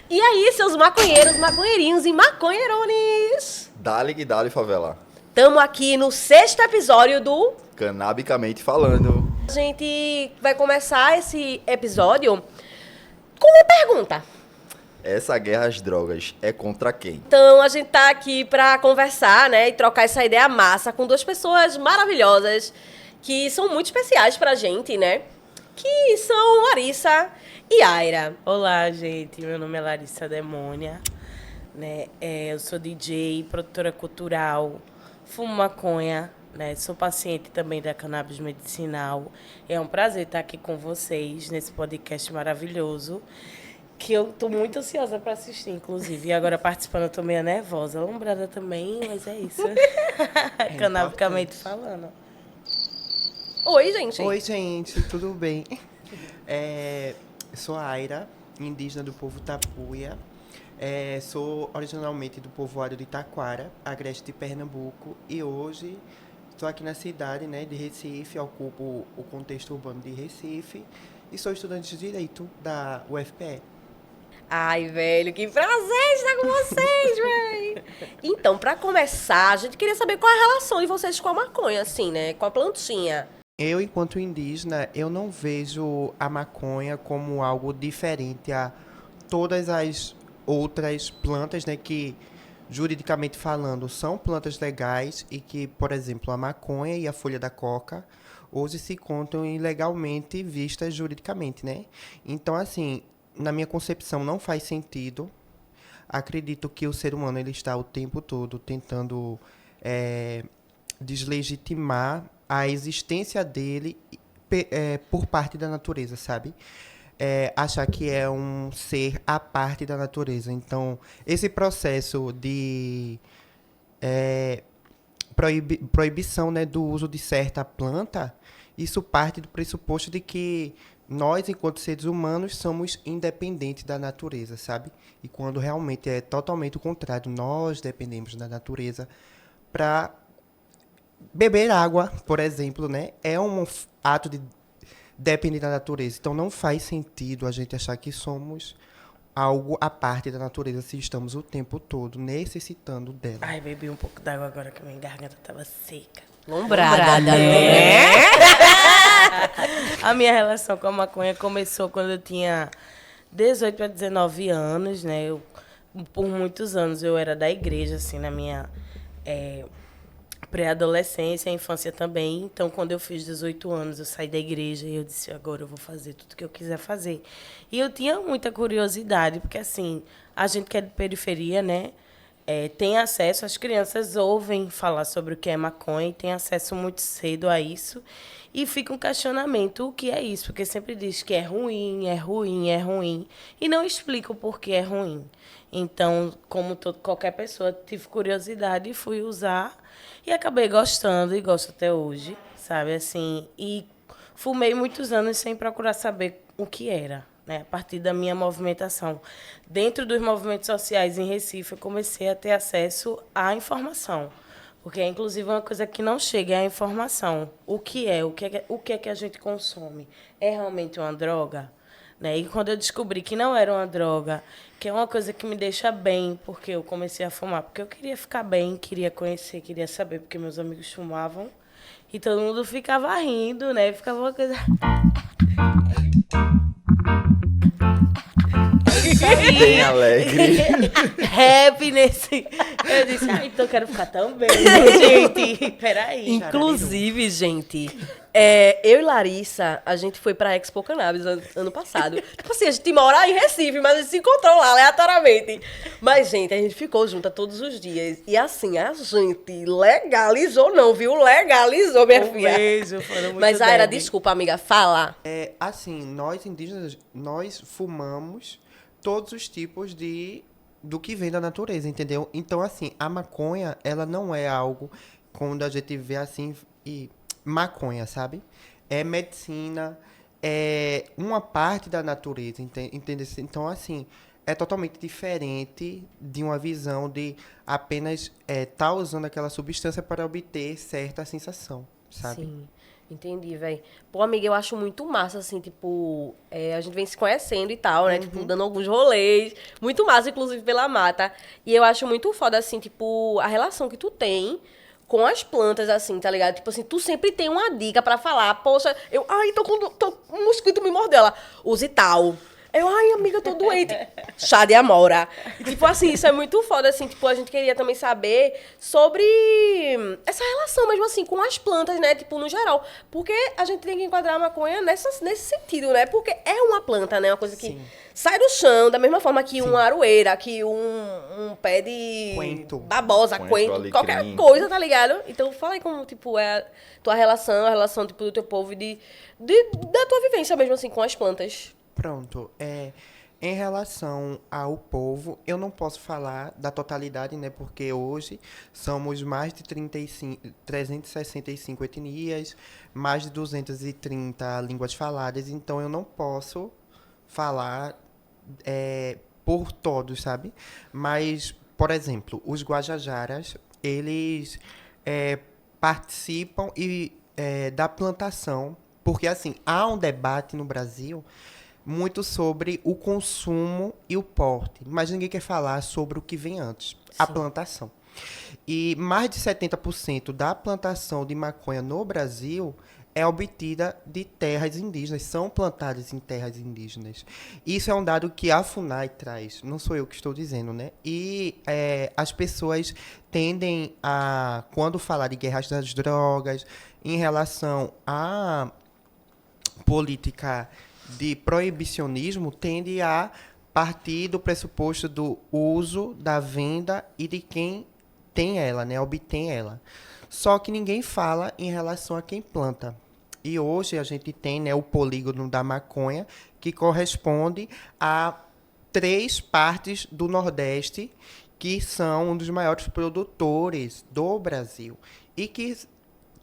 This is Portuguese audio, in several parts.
E aí, seus maconheiros, maconheirinhos e maconheirones? Dale que dale, favela. Tamo aqui no 6º episódio do... Canabicamente falando. A gente vai começar esse episódio com uma pergunta. Essa guerra às drogas é contra quem? Então, a gente tá aqui pra conversar, né, e trocar essa ideia massa com duas pessoas maravilhosas que são muito especiais pra gente, né? Que são Larissa e Aira. Olá, gente. Meu nome é Larissa Demônia, né? Eu sou DJ, produtora cultural, fumo maconha, né? Sou paciente também da cannabis medicinal. É um prazer estar aqui com vocês nesse podcast maravilhoso, que eu tô muito ansiosa para assistir, inclusive. E agora participando, eu tô meio nervosa, alombrada também, mas é isso. Canabicamente falando. Oi, gente. Oi, gente, tudo bem? Sou a Aira, indígena do povo Tapuia. Sou originalmente do povoado de Taquara, agreste de Pernambuco. E hoje estou aqui na cidade, né, de Recife, ocupo o contexto urbano de Recife. E sou estudante de Direito da UFPE. Ai, velho, que prazer estar com vocês, velho. Então, pra começar, a gente queria saber qual é a relação de vocês com a maconha, assim, né? Com a plantinha. Eu, enquanto indígena, eu não vejo a maconha como algo diferente a todas as outras plantas, né, que, juridicamente falando, são plantas legais e que, por exemplo, a maconha e a folha da coca hoje se encontram ilegalmente vistas juridicamente, né? Então, assim, na minha concepção, não faz sentido. Acredito que o ser humano ele está o tempo todo tentando deslegitimar a existência dele por parte da natureza, sabe? Achar que é um ser à parte da natureza. Então, esse processo de proibição, né, do uso de certa planta, isso parte do pressuposto de que nós, enquanto seres humanos, somos independentes da natureza, sabe? E quando realmente é totalmente o contrário, nós dependemos da natureza para beber água, por exemplo, né? É um ato de depender da natureza. Então, não faz sentido a gente achar que somos algo à parte da natureza se estamos o tempo todo necessitando dela. Ai, bebi um pouco d'água agora que a minha garganta tava seca. Lombrada, né? A minha relação com a maconha começou quando eu tinha 18 para 19 anos, né? Por muitos anos eu era da igreja, assim, na minha pré-adolescência, infância também. Então, quando eu fiz 18 anos, eu saí da igreja e eu disse, agora eu vou fazer tudo que eu quiser fazer. E eu tinha muita curiosidade, porque, assim, a gente que é de periferia, né? Tem acesso, as crianças ouvem falar sobre o que é maconha e tem acesso muito cedo a isso. E fica um questionamento, o que é isso? Porque sempre diz que é ruim, é ruim, é ruim. E não explica o porquê é ruim. Então, como qualquer pessoa, tive curiosidade e fui usar. E acabei gostando e gosto até hoje, sabe? Assim, e fumei muitos anos sem procurar saber o que era. Né? A partir da minha movimentação. Dentro dos movimentos sociais em Recife, eu comecei a ter acesso à informação. Porque é, inclusive, uma coisa que não chega é a informação. O que é que a gente consome? É realmente uma droga? Né? E quando eu descobri que não era uma droga, que é uma coisa que me deixa bem, porque eu comecei a fumar, porque eu queria ficar bem, queria conhecer, queria saber, porque meus amigos fumavam. E todo mundo ficava rindo, né? Ficava uma coisa... Bem alegre. Rap nesse... Eu disse, então eu quero ficar tão bem, gente. Peraí. Inclusive, gente, Eu e Larissa, a gente foi pra Expo Cannabis ano passado. Tipo assim, a gente mora em Recife, mas a gente se encontrou lá aleatoriamente. Mas, gente, a gente ficou junta todos os dias. E assim, a gente legalizou não, viu? Legalizou, minha filha. Beijo, foram muito Mas, Aira, débil. desculpa, amiga, fala. Assim, nós indígenas, nós fumamos todos os tipos do que vem da natureza, entendeu? Então, assim, a maconha, ela não é algo quando a gente vê assim e maconha, sabe? É medicina, é uma parte da natureza, entende? Então, assim, é totalmente diferente de uma visão de apenas tá usando aquela substância para obter certa sensação, sabe? Sim, entendi, velho. Pô, amiga, eu acho muito massa, assim, tipo, a gente vem se conhecendo e tal, né? Tipo, dando alguns rolês. Muito massa, inclusive, pela mata. E eu acho muito foda, assim, tipo, a relação que tu tem com as plantas, assim, tá ligado? Tipo assim, tu sempre tem uma dica pra falar. Poxa, um mosquito me mordeu. Ela, use tal. Ai, amiga, eu tô doente. Chá de amora. E, tipo assim, isso é muito foda, assim. Tipo, a gente queria também saber sobre essa relação mesmo, assim, com as plantas, né? Tipo, no geral. Porque a gente tem que enquadrar a maconha nesse sentido, né? Porque é uma planta, né? Uma coisa que Sim. sai do chão, da mesma forma que uma aroeira, que um pé de Coentro. babosa, Coentro, coentro, qualquer alecrim. coisa, tá ligado? Então, fala aí como, tipo, é a tua relação, a relação, tipo, do teu povo e da tua vivência mesmo, assim, com as plantas. Pronto. Em relação ao povo, eu não posso falar da totalidade, né? Porque hoje somos mais de 365 etnias, mais de 230 línguas faladas, então eu não posso falar por todos, sabe? Mas, por exemplo, os Guajajaras, eles participam da plantação, porque assim, há um debate no Brasil muito sobre o consumo e o porte, mas ninguém quer falar sobre o que vem antes, a plantação. E mais de 70% da plantação de maconha no Brasil é obtida de terras indígenas, são plantadas em terras indígenas. Isso é um dado que a FUNAI traz, não sou eu que estou dizendo, né? E as pessoas tendem a, quando falar de guerras das drogas, em relação à política de proibicionismo, tende a partir do pressuposto do uso, da venda e de quem tem ela, né, obtém ela. Só que ninguém fala em relação a quem planta. E hoje a gente tem, né, o polígono da maconha, que corresponde a 3 partes do Nordeste, que são um dos maiores produtores do Brasil. E que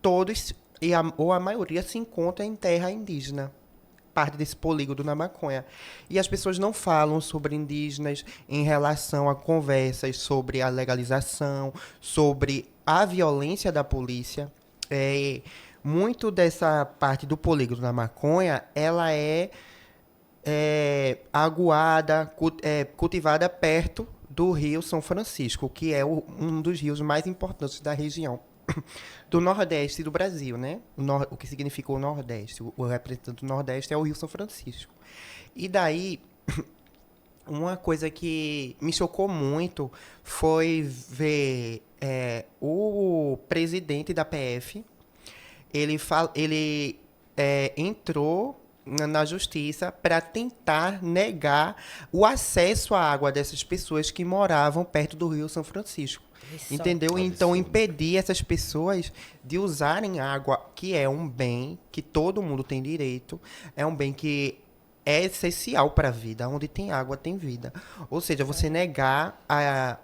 todos, ou a maioria, se encontra em terra indígena, parte desse polígono na maconha. E as pessoas não falam sobre indígenas em relação a conversas sobre a legalização, sobre a violência da polícia. Muito dessa parte do polígono na maconha, ela é aguada, cultivada perto do Rio São Francisco, que é um dos rios mais importantes da região do Nordeste do Brasil, né? O que significa o Nordeste. O representante do Nordeste é o Rio São Francisco. E daí, uma coisa que me chocou muito foi ver o presidente da PF, ele entrou na justiça para tentar negar o acesso à água dessas pessoas que moravam perto do Rio São Francisco. Isso. Entendeu? Então, impedir essas pessoas de usarem água, que é um bem que todo mundo tem direito, é um bem que é essencial para a vida. Onde tem água, tem vida. Ou seja, você negar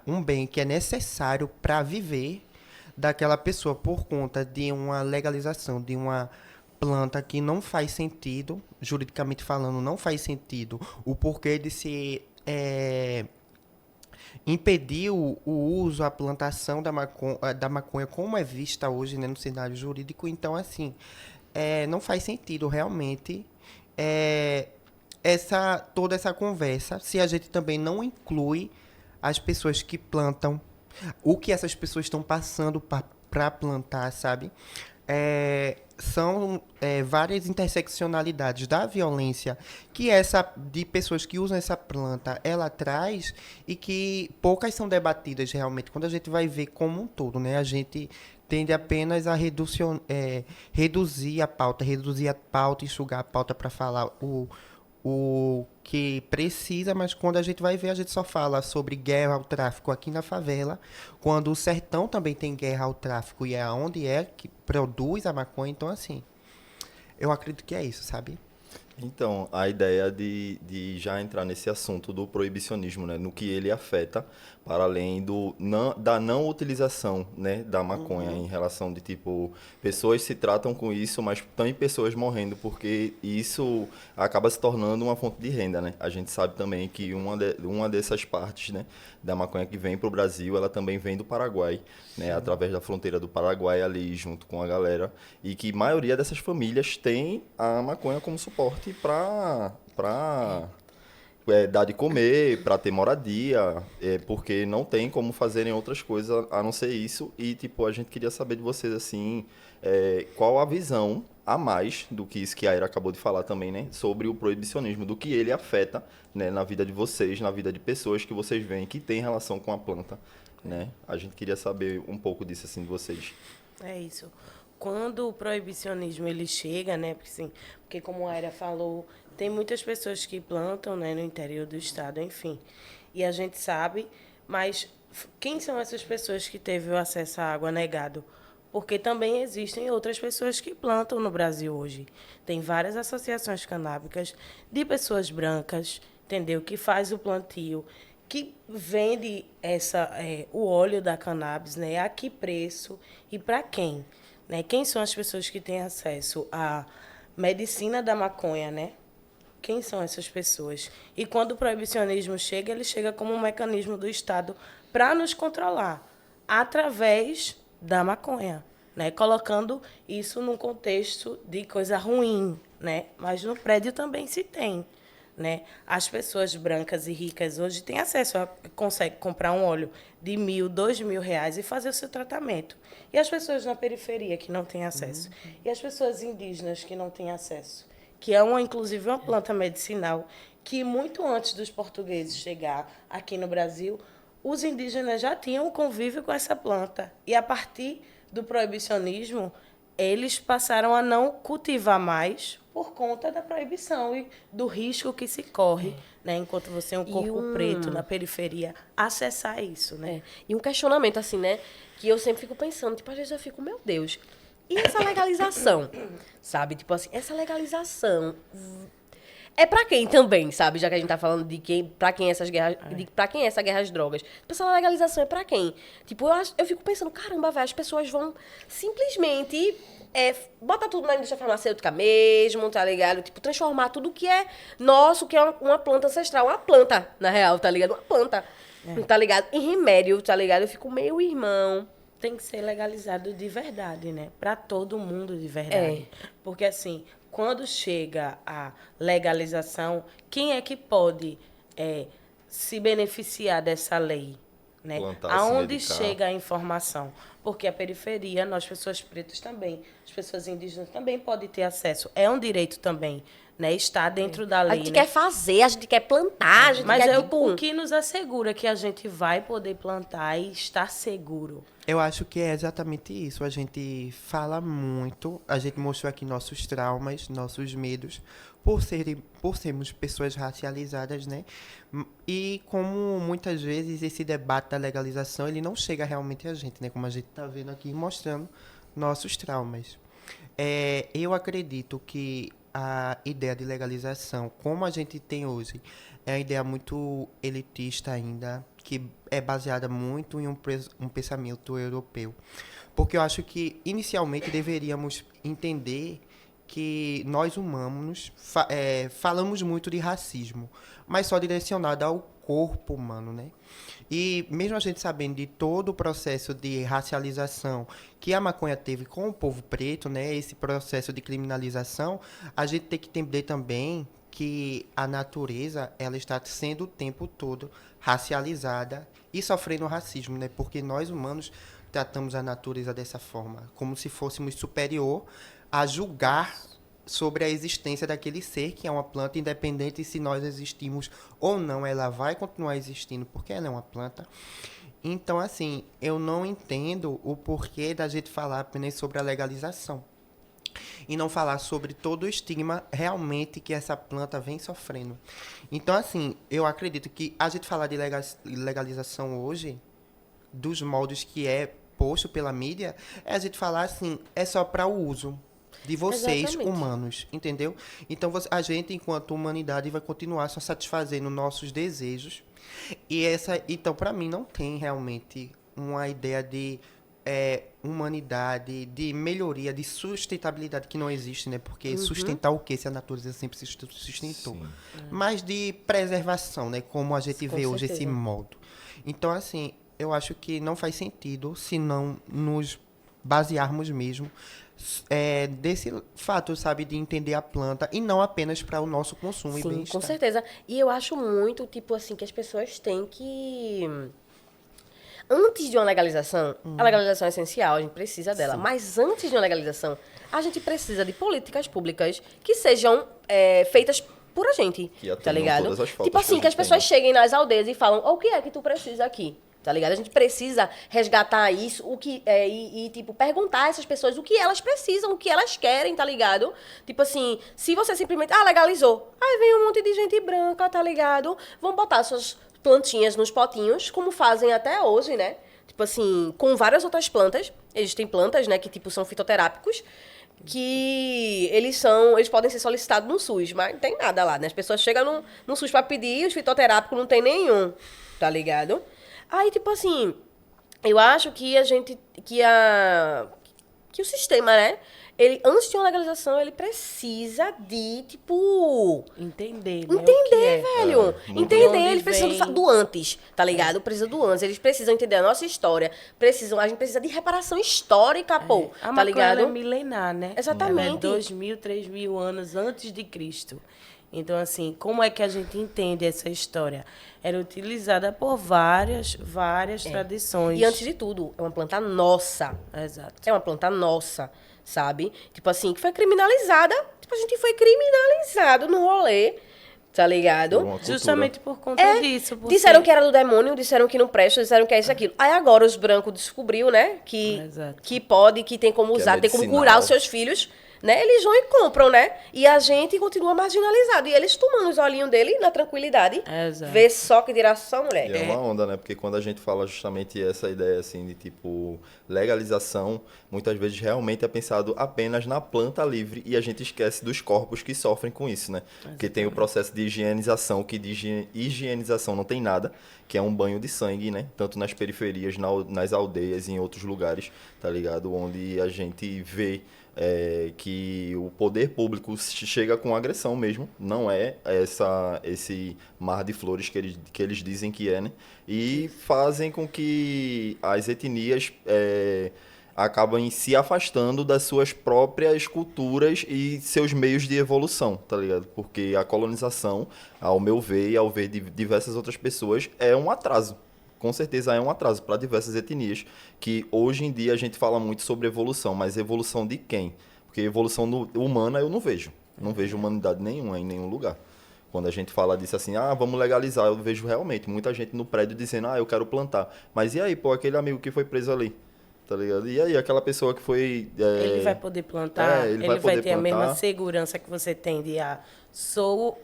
um bem que é necessário para viver daquela pessoa por conta de uma legalização, de uma planta que não faz sentido, juridicamente falando, não faz sentido o porquê de se impedir o uso, a plantação da maconha como é vista hoje, né, no cenário jurídico. Então, assim, não faz sentido realmente toda essa conversa se a gente também não inclui as pessoas que plantam, o que essas pessoas estão passando para plantar, sabe? São várias interseccionalidades da violência que de pessoas que usam essa planta, ela traz, e que poucas são debatidas realmente, quando a gente vai ver como um todo, né? A gente tende apenas a reduzir a pauta, enxugar a pauta para falar o que precisa, mas quando a gente vai ver, a gente só fala sobre guerra ao tráfico aqui na favela, quando o sertão também tem guerra ao tráfico e é onde é que produz a maconha. Então, assim, eu acredito que é isso, sabe? Então, a ideia de já entrar nesse assunto do proibicionismo, né, no que ele afeta, para além da não utilização, né, da maconha, em relação de, tipo, pessoas se tratam com isso, mas tem pessoas morrendo, porque isso acaba se tornando uma fonte de renda, né? A gente sabe também que uma dessas partes, né, da maconha que vem para o Brasil, ela também vem do Paraguai, né, através da fronteira do Paraguai ali, junto com a galera, e que a maioria dessas famílias tem a maconha como suporte para dar de comer, para ter moradia, porque não tem como fazerem outras coisas a não ser isso. E, tipo, a gente queria saber de vocês, assim, qual a visão a mais do que isso que a Aira acabou de falar também, né? Sobre o proibicionismo, do que ele afeta, né, na vida de vocês, na vida de pessoas que vocês veem que tem relação com a planta, né? A gente queria saber um pouco disso, assim, de vocês. É isso. Quando o proibicionismo ele chega, né? Porque, assim, porque como a Aira falou, tem muitas pessoas que plantam, né, no interior do estado, enfim. E a gente sabe, mas quem são essas pessoas que teve o acesso à água negado? Porque também existem outras pessoas que plantam no Brasil hoje. Tem várias associações canábicas de pessoas brancas, entendeu? Que faz o plantio, que vende o óleo da cannabis, né? A que preço e para quem? Né? Quem são as pessoas que têm acesso à medicina da maconha, né? Quem são essas pessoas? E quando o proibicionismo chega, ele chega como um mecanismo do Estado para nos controlar, através da maconha, né? Colocando isso num contexto de coisa ruim, né? Mas no prédio também se tem, né? As pessoas brancas e ricas hoje têm acesso, conseguem comprar um óleo de R$ 1.000, R$ 2.000 e fazer o seu tratamento. E as pessoas na periferia que não têm acesso? E as pessoas indígenas que não têm acesso? Que é, inclusive, uma planta medicinal que, muito antes dos portugueses chegar aqui no Brasil, os indígenas já tinham um convívio com essa planta. E, a partir do proibicionismo, eles passaram a não cultivar mais por conta da proibição e do risco que se corre, né, enquanto você é um corpo preto na periferia, acessar isso, né? E um questionamento, assim, né, que eu sempre fico pensando, tipo, às vezes eu fico, meu Deus, e essa legalização, sabe? Tipo assim, essa legalização é pra quem também, sabe? Já que a gente tá falando de pra quem essas guerras, pra quem é essa guerra às drogas. Tipo, essa legalização é pra quem? Tipo, eu fico pensando, caramba, velho, as pessoas vão simplesmente botar tudo na indústria farmacêutica mesmo, tá ligado? Tipo, transformar tudo que é nosso, que é uma planta ancestral, uma planta, na real, tá ligado? Uma planta, tá ligado? Em remédio, tá ligado? Eu fico meio irmão. Tem que ser legalizado de verdade, né? Para todo mundo de verdade. Porque, assim, quando chega a legalização, quem é que pode se beneficiar dessa lei? Né? Plantar, aonde se medicar. chega a informação? Porque a periferia, nós, pessoas pretas também, as pessoas indígenas também podem ter acesso. É um direito também, né? Está dentro da lei. A gente né? quer fazer, a gente quer plantar, a gente Mas quer, tipo... o que nos assegura que a gente vai poder plantar e estar seguro? Eu acho que é exatamente isso. A gente fala muito, a gente mostrou aqui nossos traumas, nossos medos, por sermos pessoas racializadas, né? E como muitas vezes esse debate da legalização, ele não chega realmente a gente, né? Como a gente está vendo aqui, mostrando nossos traumas. Eu acredito que a ideia de legalização, como a gente tem hoje, é uma ideia muito elitista ainda, que é baseada muito em um pensamento europeu. Porque eu acho que, inicialmente, deveríamos entender que nós humanos falamos muito de racismo, mas só direcionado ao corpo humano, né? E mesmo a gente sabendo de todo o processo de racialização que a maconha teve com o povo preto, né? Esse processo de criminalização, a gente tem que entender também que a natureza, ela está sendo o tempo todo racializada e sofrendo racismo, né? Porque nós humanos tratamos a natureza dessa forma, como se fôssemos superior a julgar sobre a existência daquele ser, que é uma planta, independente se nós existimos ou não, ela vai continuar existindo, porque ela é uma planta. Então, assim, eu não entendo o porquê da gente falar apenas sobre a legalização e não falar sobre todo o estigma realmente que essa planta vem sofrendo. Então, assim, eu acredito que a gente falar de legalização hoje, dos moldes que é posto pela mídia, é a gente falar assim, é só para o uso de vocês, Exatamente. humanos, entendeu? Então, a gente, enquanto humanidade, vai continuar só satisfazendo nossos desejos. Então, para mim, não tem realmente uma ideia de humanidade, de melhoria, de sustentabilidade que não existe, né? Porque sustentar o quê se a natureza sempre se sustentou? Sim. Mas de preservação, né? Como a gente Com vê hoje esse certeza. modo. Então, assim, eu acho que não faz sentido se não nos basearmos mesmo desse fato, sabe, de entender a planta e não apenas para o nosso consumo e Sim, bem-estar. com certeza. E eu acho muito, tipo assim, que as pessoas têm que... Antes de uma legalização, a legalização é essencial, a gente precisa dela. Mas antes de uma legalização, a gente precisa de políticas públicas que sejam feitas por a gente, Que tá atendam ligado? todas as faltas Tipo assim, que a que as gente pessoas tem. cheguem nas aldeias e falam, o que é que tu precisa aqui? Tá ligado? A gente precisa resgatar isso, tipo, perguntar a essas pessoas o que elas precisam, o que elas querem, tá ligado? Tipo assim, se você simplesmente, legalizou. Aí vem um monte de gente branca, tá ligado? Vão botar suas plantinhas nos potinhos, como fazem até hoje, né? Tipo assim, com várias outras plantas. Existem plantas, né, que tipo são fitoterápicos, que eles podem ser solicitados no SUS, mas não tem nada lá, né? As pessoas chegam no SUS pra pedir, os fitoterápicos não tem nenhum, tá ligado? Aí, tipo assim, eu acho que que o sistema, né? Ele, antes de uma legalização, ele precisa de, tipo, Entender, né? o que entender, é. velho. muito Entender, bom. eles precisam Onde vem- do antes, tá ligado? Precisa do antes. Eles precisam entender a nossa história. A gente precisa de reparação histórica, pô. A Tá maconha ligado? ela é milenar, né? Exatamente. Ela é 2.000, 3.000 anos antes de Cristo. Então, assim, como é que a gente entende essa história? Era utilizada por várias tradições. E antes de tudo, é uma planta nossa. Exato. É uma planta nossa, sabe? Tipo assim, que foi criminalizada. Tipo, a gente foi criminalizado no rolê, tá ligado? Por uma cultura. Justamente por conta disso. por Disseram ser- que era do demônio, disseram que não presta, disseram que é isso e aquilo. Aí agora os brancos descobriu, né? Exato. Que pode, que tem como Que é usar, tem como medicinal. curar os seus filhos, né? Eles vão e compram, né? E a gente continua marginalizado. E eles tomando os olhinhos dele na tranquilidade. Exato. Vê só que direção, mulher. E é uma onda, né? Porque quando a gente fala justamente essa ideia, assim, de tipo, legalização, muitas vezes realmente é pensado apenas na planta livre e a gente esquece dos corpos que sofrem com isso, né? Porque tem o processo de higienização, que de higienização não tem nada, que é um banho de sangue, né? Tanto nas periferias, nas aldeias e em outros lugares, tá ligado? Onde a gente vê que o poder público chega com agressão mesmo, não é esse mar de flores que eles dizem que é, né? E fazem com que as etnias acabem se afastando das suas próprias culturas e seus meios de evolução, tá ligado? Porque a colonização, ao meu ver e ao ver de diversas outras pessoas, é um atraso. Com certeza é um atraso para diversas etnias, que hoje em dia a gente fala muito sobre evolução, mas evolução de quem? Porque evolução humana eu não vejo. Não vejo humanidade nenhuma em nenhum lugar. Quando a gente fala disso assim, vamos legalizar, eu vejo realmente muita gente no prédio dizendo, eu quero plantar. Mas e aí, pô, aquele amigo que foi preso ali? Tá ligado? E aí, aquela pessoa que foi... Ele vai poder plantar, ele ele vai vai poder ter a mesma plantar. segurança que você tem de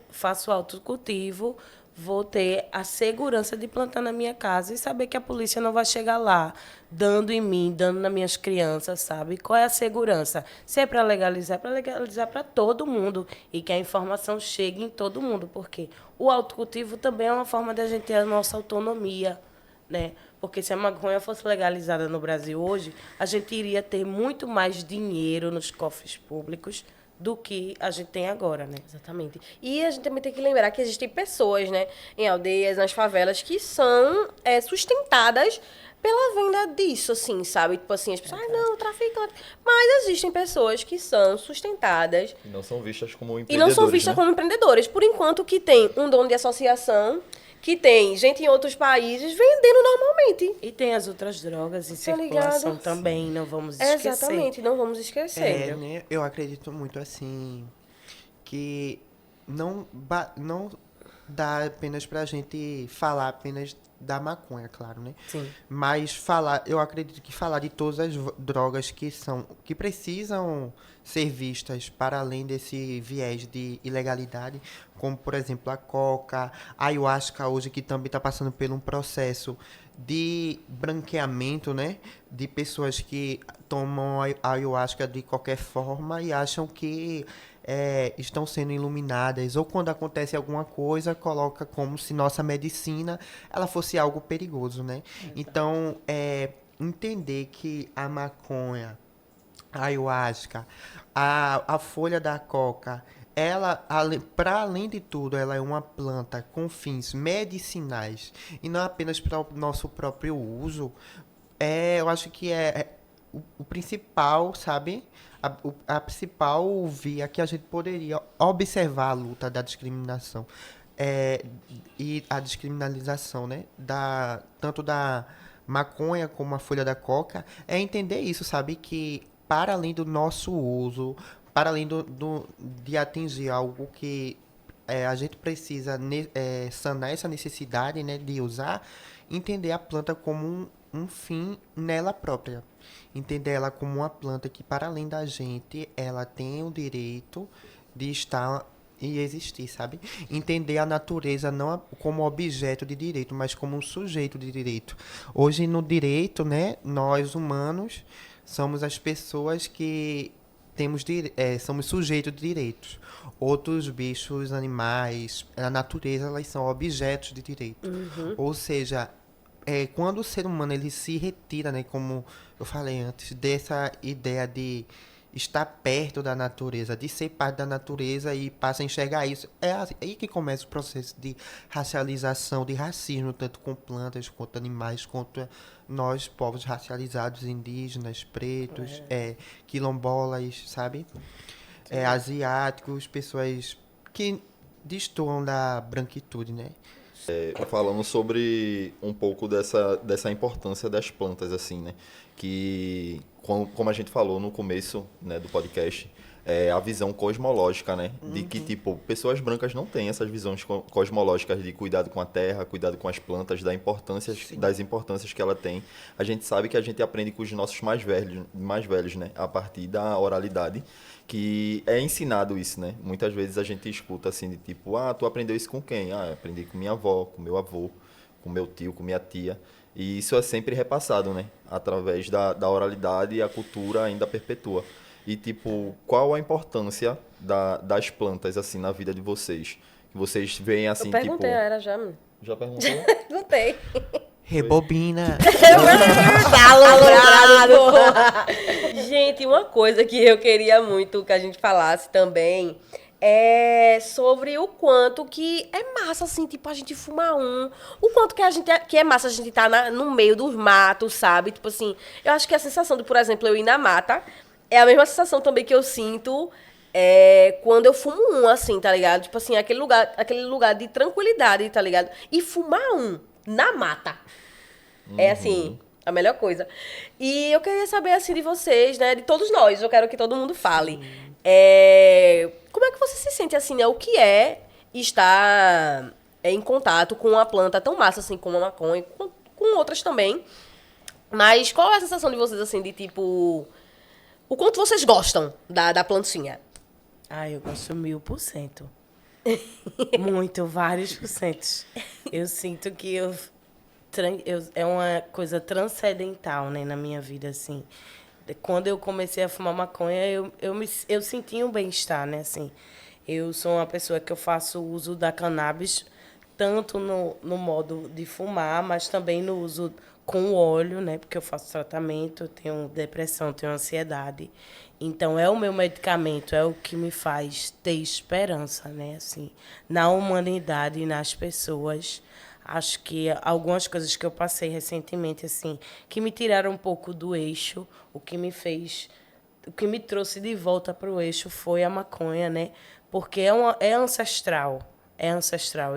faço autocultivo, vou ter a segurança de plantar na minha casa e saber que a polícia não vai chegar lá dando em mim, dando nas minhas crianças, sabe? Qual é a segurança? Se é para legalizar para todo mundo e que a informação chegue em todo mundo, porque o autocultivo também é uma forma de a gente ter a nossa autonomia, né? Porque se a maconha fosse legalizada no Brasil hoje, a gente iria ter muito mais dinheiro nos cofres públicos do que a gente tem agora, né? Exatamente. E a gente também tem que lembrar que existem pessoas, né, em aldeias, nas favelas, que são sustentadas pela venda disso, assim, sabe? Tipo assim, as pessoas, não, traficante. Mas existem pessoas que são sustentadas E não são vistas como e empreendedores, não são vistas né? como empreendedores. Por enquanto que tem um dono de associação, que tem gente em outros países vendendo normalmente. E tem as outras drogas em Tá circulação ligado? também, não vamos esquecer. Exatamente, não vamos esquecer. Né? Eu acredito muito assim que não dá apenas pra gente falar apenas da maconha, claro, né? Sim. Mas eu acredito que falar de todas as drogas que precisam ser vistas para além desse viés de ilegalidade, como por exemplo a coca, a ayahuasca hoje que também está passando por um processo de branqueamento, né? De pessoas que tomam a ayahuasca de qualquer forma e acham que estão sendo iluminadas, ou quando acontece alguma coisa, coloca como se nossa medicina ela fosse algo perigoso, né? Então, entender que a maconha, a ayahuasca, a folha da coca, ela, para além de tudo, ela é uma planta com fins medicinais e não apenas para o nosso próprio uso. Eu acho que o principal, sabe? A principal via que a gente poderia observar a luta da discriminação e a descriminalização, né? Tanto da maconha como a folha da coca, é entender isso, sabe? Que para além do nosso uso, para além de atingir algo que a gente precisa sanar essa necessidade, né, de usar, entender a planta como um fim nela própria. Entender ela como uma planta que, para além da gente, ela tem o direito de estar e existir, sabe? Entender a natureza não como objeto de direito, mas como um sujeito de direito. Hoje, no direito, né, nós humanos somos as pessoas que somos sujeitos de direitos. Outros bichos, animais, a natureza, elas são objetos de direito. Ou seja, quando o ser humano ele se retira, né, como eu falei antes, dessa ideia de estar perto da natureza, de ser parte da natureza e passa a enxergar isso, aí que começa o processo de racialização, de racismo, tanto com plantas, quanto animais, quanto nós, povos racializados, indígenas, pretos, quilombolas, sabe? Asiáticos, pessoas que destoam da branquitude, né? Falando sobre um pouco dessa importância das plantas, assim, né? Que, como a gente falou no começo, né, do podcast, a visão cosmológica, né? De que, tipo, pessoas brancas não têm essas visões cosmológicas de cuidado com a terra, cuidado com as plantas, das importâncias que ela tem. A gente sabe que a gente aprende com os nossos mais velhos, né? A partir da oralidade, que é ensinado isso, né? Muitas vezes a gente escuta assim, de tipo, tu aprendeu isso com quem? Eu aprendi com minha avó, com meu avô, com meu tio, com minha tia. E isso é sempre repassado, né? Através da oralidade, e a cultura ainda perpetua. E, tipo, qual a importância das plantas, assim, na vida de vocês? Que vocês veem, assim, Eu perguntei, tipo... era já. Já perguntou? Perguntei. Rebobina. Tá alombrado, porra. Gente, uma coisa que eu queria muito que a gente falasse também é sobre o quanto que é massa, assim, tipo, a gente fumar o quanto que é massa a gente tá no meio dos matos, sabe? Tipo assim, eu acho que a sensação de, por exemplo, eu ir na mata é a mesma sensação também que eu sinto quando eu fumo assim, tá ligado? Tipo assim, aquele lugar de tranquilidade, tá ligado? E fumar na mata. É assim, a melhor coisa. E eu queria saber, assim, de vocês, né? De todos nós, eu quero que todo mundo fale. Como é que você se sente, assim, né? O que é estar em contato com uma planta tão massa, assim, como a maconha, com outras também. Mas qual é a sensação de vocês, assim, de tipo... O quanto vocês gostam da plantinha? Eu gosto 1000%. Muito, vários porcentos. Eu sinto que é uma coisa transcendental, né, na minha vida, assim. Quando eu comecei a fumar maconha, eu senti um bem-estar, né, assim. Eu sou uma pessoa que eu faço uso da cannabis, tanto no modo de fumar, mas também no uso com óleo, né, porque eu faço tratamento, eu tenho depressão, tenho ansiedade. Então, é o meu medicamento, é o que me faz ter esperança, né, assim, na humanidade e nas pessoas. Acho que algumas coisas que eu passei recentemente, assim, que me tiraram um pouco do eixo, o que me trouxe de volta para o eixo foi a maconha, né? Porque é ancestral,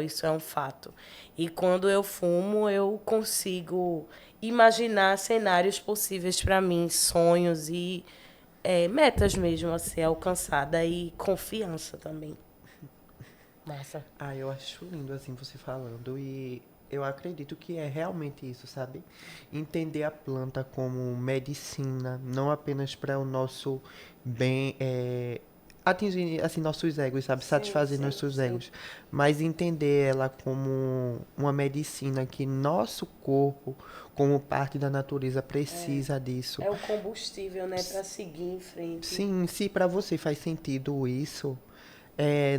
isso é um fato. E quando eu fumo, eu consigo imaginar cenários possíveis para mim, sonhos e metas mesmo a ser alcançada e confiança também. Massa. Eu acho lindo, assim, você falando. E Eu acredito que é realmente isso, sabe? Entender a planta como medicina, não apenas para o nosso bem, atingir assim nossos egos, sabe? Satisfazer nossos egos, mas entender ela como uma medicina que nosso corpo, como parte da natureza, precisa disso. É o combustível, né, para seguir em frente. Sim, se para você faz sentido isso,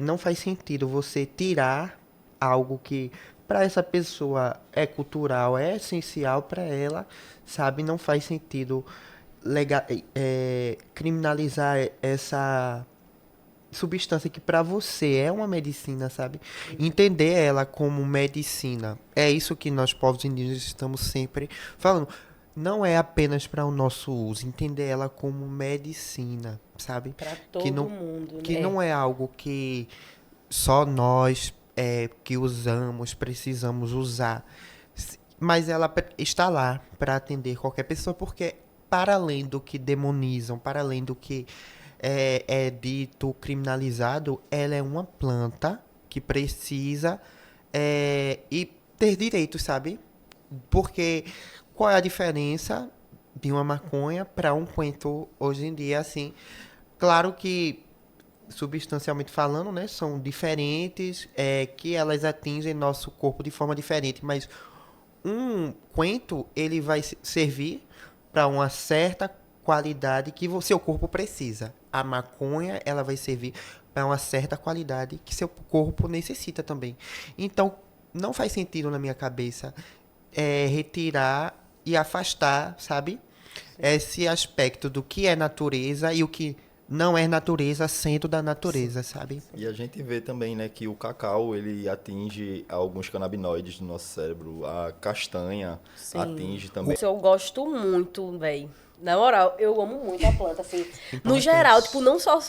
não faz sentido você tirar algo que para essa pessoa é cultural, é essencial para ela, sabe? Não faz sentido criminalizar essa substância que para você é uma medicina, sabe? Entender ela como medicina. É isso que nós, povos indígenas, estamos sempre falando. Não é apenas para o nosso uso, entender ela como medicina, sabe? Para todo que não, mundo, que né? não é algo que só nós que usamos, precisamos usar. Mas ela está lá para atender qualquer pessoa, porque para além do que demonizam, para além do que é dito criminalizado, ela é uma planta que precisa e ter direitos, sabe? Porque qual é a diferença de uma maconha para um coentro hoje em dia, assim? Claro que substancialmente falando, né, são diferentes, que elas atingem nosso corpo de forma diferente, mas um coentro, ele vai servir para uma certa qualidade que seu corpo precisa. A maconha, ela vai servir para uma certa qualidade que seu corpo necessita também. Então, não faz sentido na minha cabeça retirar e afastar, sabe? Esse aspecto do que é natureza e o que não é natureza sendo da natureza, sabe? E a gente vê também, né, que o cacau, ele atinge alguns canabinoides do nosso cérebro. A castanha atinge também. Isso eu gosto muito, velho. Na moral, eu amo muito a planta, assim. No geral, tipo, não só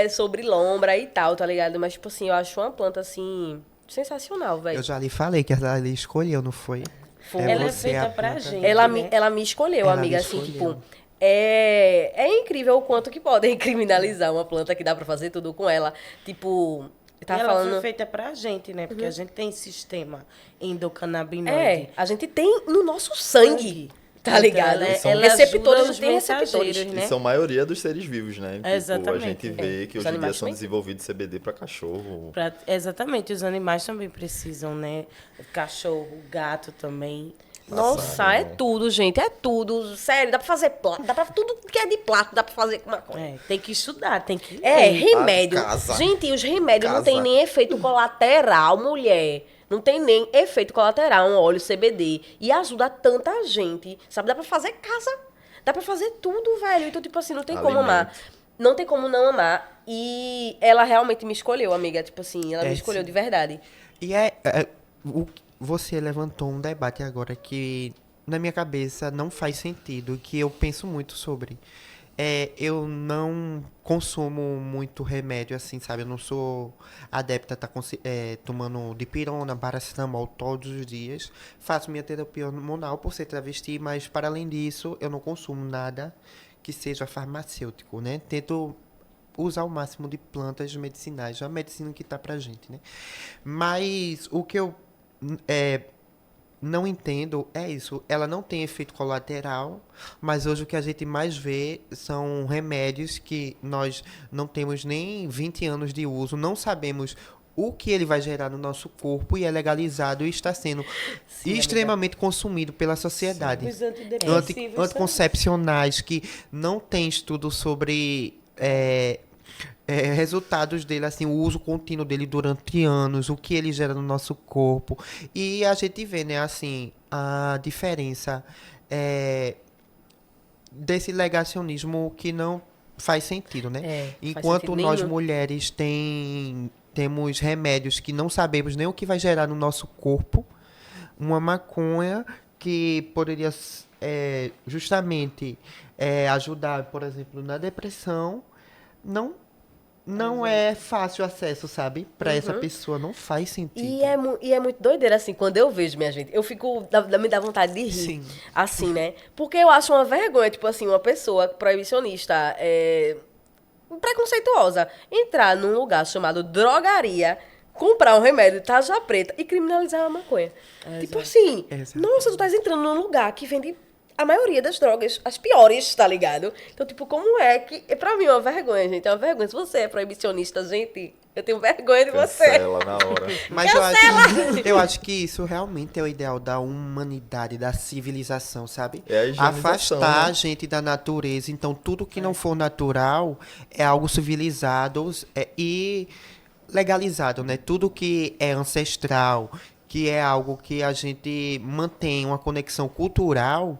sobre lombra e tal, tá ligado? Mas, tipo assim, eu acho uma planta, assim, sensacional, velho. Eu já lhe falei que ela lhe escolheu, não foi? Ela é você feita a pra planta. gente. Ela me escolheu, Ela amiga, me assim, escolheu. tipo... É incrível o quanto que podem criminalizar uma planta que dá pra fazer tudo com ela. Tipo, eu E tava ela falando... foi feita pra gente, né? Porque a gente tem sistema endocannabinoide. a gente tem no nosso sangue, tá Então, ligado? ela Receptores, ajuda a gente tem os mensageiros, receptores. né? E são a maioria dos seres vivos, né? Tipo, Exatamente. a gente vê que Os hoje em dia animais são também. desenvolvidos CBD para cachorro. Exatamente, os animais também precisam, né? O cachorro, o gato também. Nossa, é tudo, gente, é tudo. Sério, dá pra fazer plato, dá pra tudo que é de plato, dá pra fazer com maconha. Tem que estudar, tem que Remédio. casa. Gente, os remédios não Casa. tem nem efeito colateral, mulher. Não tem nem efeito colateral, um óleo CBD. E ajuda tanta gente. Sabe, dá pra fazer casa. Dá pra fazer tudo, velho. Então, tipo assim, não tem como amar. Alimento. Não tem como não amar. E ela realmente me escolheu, amiga. Tipo assim, ela me escolheu sim. de verdade. E você levantou um debate agora que na minha cabeça não faz sentido, que eu penso muito sobre. Eu não consumo muito remédio assim, sabe? Eu não sou adepta a estar tomando dipirona, paracetamol todos os dias. Faço minha terapia hormonal por ser travesti, mas para além disso, eu não consumo nada que seja farmacêutico, né? Tento usar o máximo de plantas medicinais, a medicina que tá pra gente, né? Mas o que eu não entendo é isso. Ela não tem efeito colateral, mas hoje o que a gente mais vê são remédios que nós não temos nem 20 anos de uso, não sabemos o que ele vai gerar no nosso corpo e é legalizado e está sendo extremamente consumido pela sociedade. Os antidepressivos Anticoncepcionais que não tem estudo sobre resultados dele, assim, o uso contínuo dele durante anos, o que ele gera no nosso corpo. E a gente vê, né, assim, a diferença desse negacionismo que não faz sentido, né? Faz Enquanto sentido nós nenhum. mulheres temos remédios que não sabemos nem o que vai gerar no nosso corpo, uma maconha que poderia justamente ajudar, por exemplo, na depressão, não é fácil acesso, sabe? Pra essa pessoa não faz sentido. E é muito doideira, assim, quando eu vejo, minha gente, eu fico, me dá vontade de rir, Sim. assim, né? Porque eu acho uma vergonha, tipo assim, uma pessoa proibicionista, preconceituosa, entrar num lugar chamado drogaria, comprar um remédio tarja preta e criminalizar a maconha. Tipo assim, Exato. nossa, tu tá entrando num lugar que vende a maioria das drogas, as piores, tá ligado? Então, tipo, como é que... Pra mim é uma vergonha, gente, é uma vergonha. Se você é proibicionista, gente, eu tenho vergonha de você. Cancela na hora. Mas eu acho que isso realmente é o ideal da humanidade, da civilização, sabe? É a higienização, Afastar né? a gente da natureza. Então, tudo que não for natural é algo civilizado e legalizado, né? Tudo que é ancestral, que é algo que a gente mantém uma conexão cultural,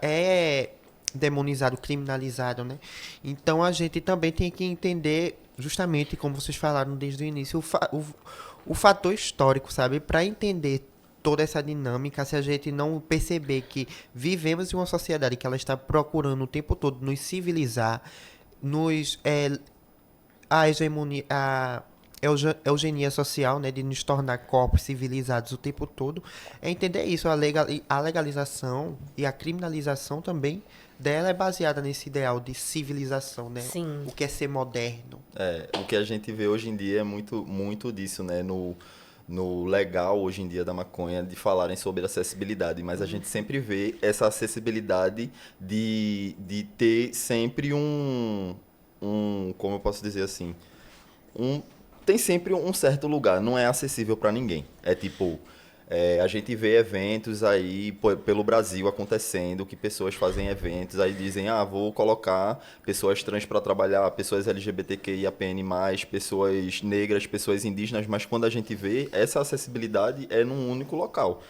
é demonizado, criminalizado, né? Então, a gente também tem que entender, justamente como vocês falaram desde o início, o fator histórico, sabe? Para entender toda essa dinâmica, se a gente não perceber que vivemos em uma sociedade que ela está procurando o tempo todo nos civilizar, a hegemonia, a eugenia social, né, de nos tornar corpos civilizados o tempo todo, é entender isso. A legalização e a criminalização também dela é baseada nesse ideal de civilização, né? Sim. O que é ser moderno. O que a gente vê hoje em dia é muito, muito disso, né? No legal hoje em dia da maconha, de falarem sobre acessibilidade, mas a gente sempre vê essa acessibilidade de ter sempre como eu posso dizer assim, tem sempre um certo lugar, não é acessível para ninguém. É tipo, a gente vê eventos aí pelo Brasil acontecendo, que pessoas fazem eventos, aí dizem, vou colocar pessoas trans para trabalhar, pessoas LGBTQIAPN+, pessoas negras, pessoas indígenas, mas quando a gente vê, essa acessibilidade é num único local,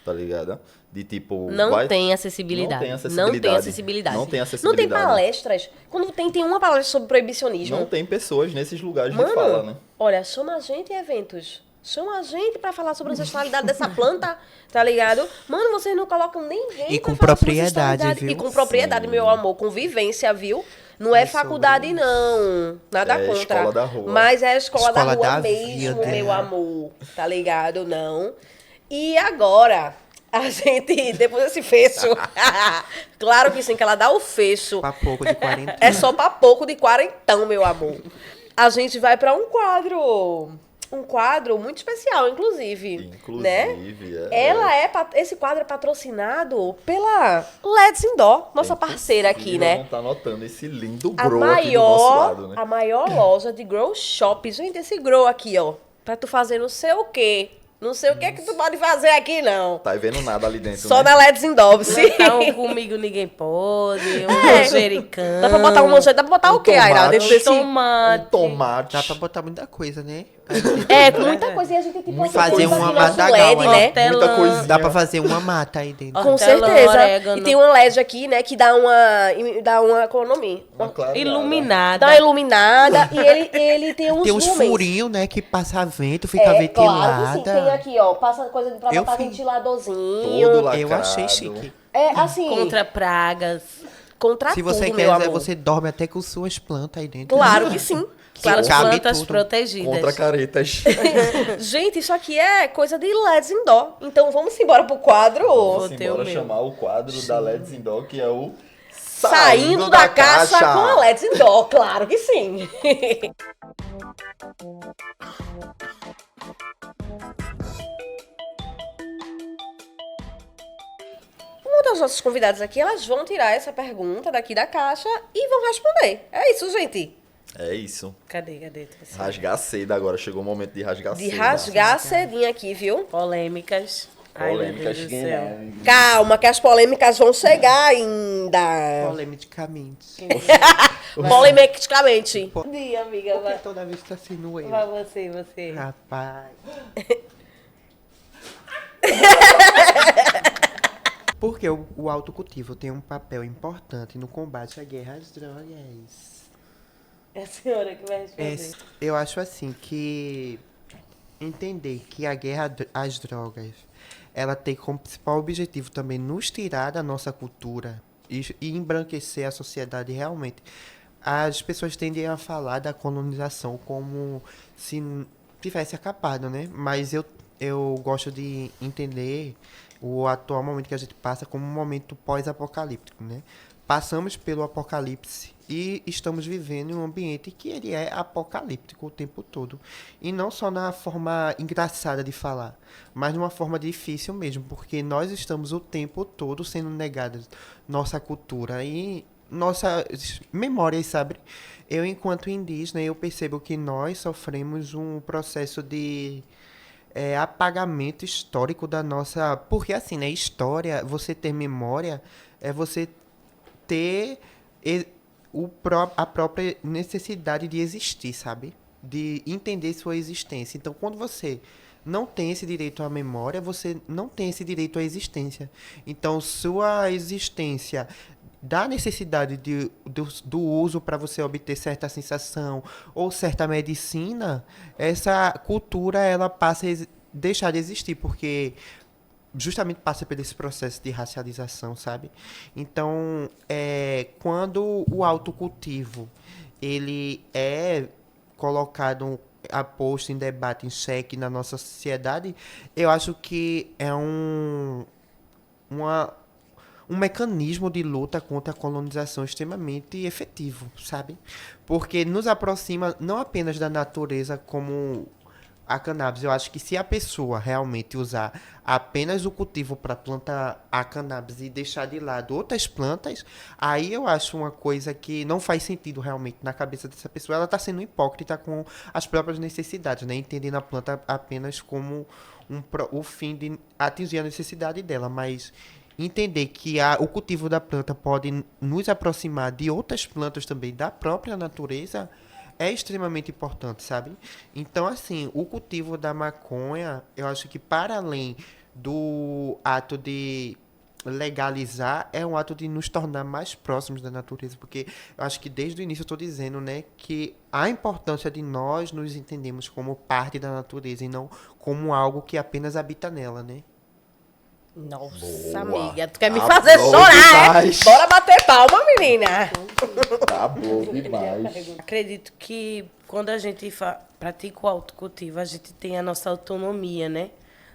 tá ligado? De tipo... Não tem acessibilidade. Não tem acessibilidade. Não tem acessibilidade. Não tem Não acessibilidade. tem palestras. Quando tem uma palestra sobre proibicionismo. Não tem pessoas nesses lugares Mano, de fala, né? olha, chama a gente em eventos. Chama a gente pra falar sobre a ancestralidade dessa planta, tá ligado? Mano, vocês não colocam ninguém E pra com falar sobre propriedade, ancestralidade. viu? E com propriedade, Sim. meu amor. Com vivência, viu? Não é sobre faculdade, isso. não. Nada É contra. escola da rua. Mas é a escola da Escola rua da mesmo, vida. meu amor. Tá ligado? Não. E agora... A gente, depois desse fecho... claro que sim, que ela dá o fecho. Pra pouco de 40. É só pra pouco de quarentão, meu amor. A gente vai pra um quadro. Um quadro muito especial, inclusive. Né? Esse quadro é patrocinado pela Let's Indoor, nossa parceira aqui, né? Não tá notando esse lindo A grow aqui do nosso lado, né? maior loja de grow shop. Gente, esse grow aqui, ó. Pra tu fazer não sei o quê. Não sei o que é que tu pode fazer aqui, não. Tá vendo nada ali dentro, Só né? na Let's Indoor, sim. Então, comigo ninguém pode. Manjericão. Dá pra botar um manchete, dá pra botar o quê, Aira? tomate. Dentro desse... Tomate. Tomate. Dá pra botar muita coisa, né? Com muita coisa. E a gente, tipo, Muita Fazer coisa. uma aqui nosso matagal, LED, né? né? Hortelã. Muita coisinha. Dá pra fazer uma mata aí dentro. Com Hortelã, certeza. orégano. E tem uma LED aqui, né, que dá uma qual é o nome? Uma clareada. Iluminada. Dá uma iluminada. E ele tem uns Tem uns lumens. furinhos, né? Que passa vento, fica Claro que ventilada. sim. Tem aqui, ó, passa coisa pra Eu botar fiz. ventiladorzinho. Todo lacrado. Eu achei chique. É, assim, Contra pragas. contra Se você tudo, meu quiser, amor. você dorme até com suas plantas aí dentro. Claro que sim. Claro Suas que cabe plantas tudo. protegidas. Contra caretas. Gente, isso aqui é coisa de Let's Indoor. Então vamos embora pro quadro. Vamos ter o embora meu. chamar o quadro da Let's Indoor, que é o Saindo da caixa com a Let's Indoor. Claro que sim. Uma das nossas convidadas aqui, elas vão tirar essa pergunta daqui da caixa e vão responder. É isso, gente. É isso. Cadê? Rasgar a seda agora. Chegou o momento de rasgar a De seda. rasgar a cedinha aqui, viu? Polêmicas. Ai, meu Deus do céu. Calma, que as polêmicas vão chegar ainda. Polemicamente. Polemicamente. Dia, amiga. Porque Vai, toda vez tá sendo eu. Vai você. Rapaz. Porque o autocultivo tem um papel importante no combate à guerra às drogas. É a senhora que vai responder. Eu acho assim que entender que a guerra às drogas ela tem como principal objetivo também nos tirar da nossa cultura e embranquecer a sociedade realmente. As pessoas tendem a falar da colonização como se tivesse acabado, né? Mas eu gosto de entender o atual momento que a gente passa como um momento pós-apocalíptico, né? Passamos pelo apocalipse E estamos vivendo em um ambiente que ele é apocalíptico o tempo todo. E não só na forma engraçada de falar, mas numa forma difícil mesmo, porque nós estamos o tempo todo sendo negados nossa cultura e nossas memórias, sabe? Eu, enquanto indígena, eu percebo que nós sofremos um processo de apagamento histórico da nossa... Porque, assim, né? História, você ter memória, é você ter a própria necessidade de existir, sabe? De entender sua existência. Então, quando você não tem esse direito à memória, você não tem esse direito à existência. Então, sua existência da necessidade do uso para você obter certa sensação ou certa medicina, essa cultura ela passa a deixar de existir, porque justamente passa por esse processo de racialização, sabe? Então, quando o autocultivo ele é colocado posto em debate, em xeque na nossa sociedade, eu acho que é uma um mecanismo de luta contra a colonização extremamente efetivo, sabe? Porque nos aproxima não apenas da natureza como a cannabis. Eu acho que se a pessoa realmente usar apenas o cultivo para plantar a cannabis e deixar de lado outras plantas, aí eu acho uma coisa que não faz sentido realmente na cabeça dessa pessoa. Ela está sendo hipócrita com as próprias necessidades, né? Entendendo a planta apenas como o fim de atingir a necessidade dela, mas entender que o cultivo da planta pode nos aproximar de outras plantas também da própria natureza é extremamente importante, sabe? Então, assim, o cultivo da maconha, eu acho que para além do ato de legalizar, é um ato de nos tornar mais próximos da natureza, porque eu acho que desde o início eu estou dizendo, né, que a importância de nós nos entendermos como parte da natureza e não como algo que apenas habita nela, né? Nossa, Boa. amiga, tu quer me fazer chorar, demais. Bora bater palma, menina. Tá bom demais. Acredito que quando a gente pratica o autocultivo, a gente tem a nossa autonomia, né?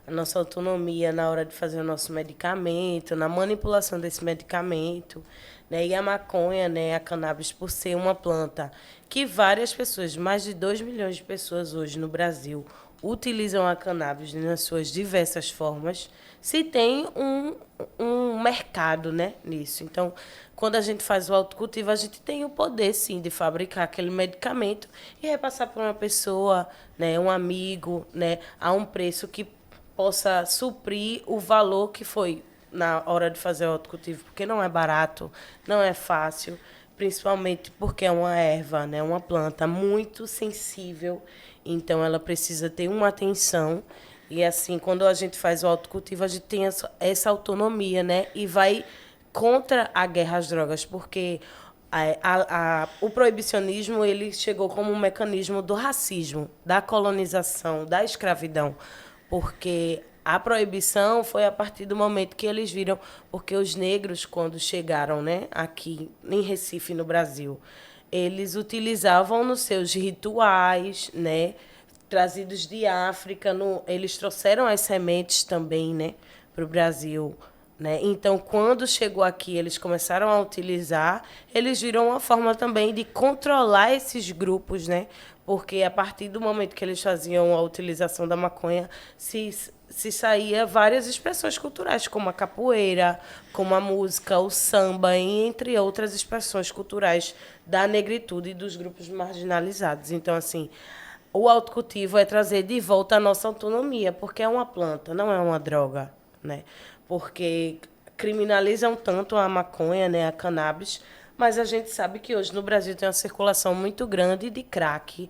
A nossa autonomia na hora de fazer o nosso medicamento, na manipulação desse medicamento, né? E a maconha, né, a cannabis, por ser uma planta que várias pessoas, mais de 2 milhões de pessoas hoje no Brasil, utilizam a cannabis nas suas diversas formas, se tem um mercado, né, nisso. Então, quando a gente faz o autocultivo, a gente tem o poder, sim, de fabricar aquele medicamento e repassar para uma pessoa, né, um amigo, né, a um preço que possa suprir o valor que foi na hora de fazer o autocultivo, porque não é barato, não é fácil, principalmente porque é uma erva, né, uma planta muito sensível, então ela precisa ter uma atenção. E assim, quando a gente faz o autocultivo, a gente tem essa autonomia, né? E vai contra a guerra às drogas, porque o proibicionismo ele chegou como um mecanismo do racismo, da colonização, da escravidão. Porque a proibição foi a partir do momento que eles viram, porque os negros, quando chegaram, né, aqui em Recife, no Brasil, eles utilizavam nos seus rituais, né, trazidos de África, eles trouxeram as sementes também, né, para o Brasil, né? Então, quando chegou aqui, eles começaram a utilizar, eles viram uma forma também de controlar esses grupos, né? Porque a partir do momento que eles faziam a utilização da maconha, se saía várias expressões culturais, como a capoeira, como a música, o samba, entre outras expressões culturais da negritude e dos grupos marginalizados. Então, assim, o autocultivo é trazer de volta a nossa autonomia, porque é uma planta, não é uma droga, né? Porque criminalizam tanto a maconha, né, a cannabis, mas a gente sabe que hoje no Brasil tem uma circulação muito grande de crack,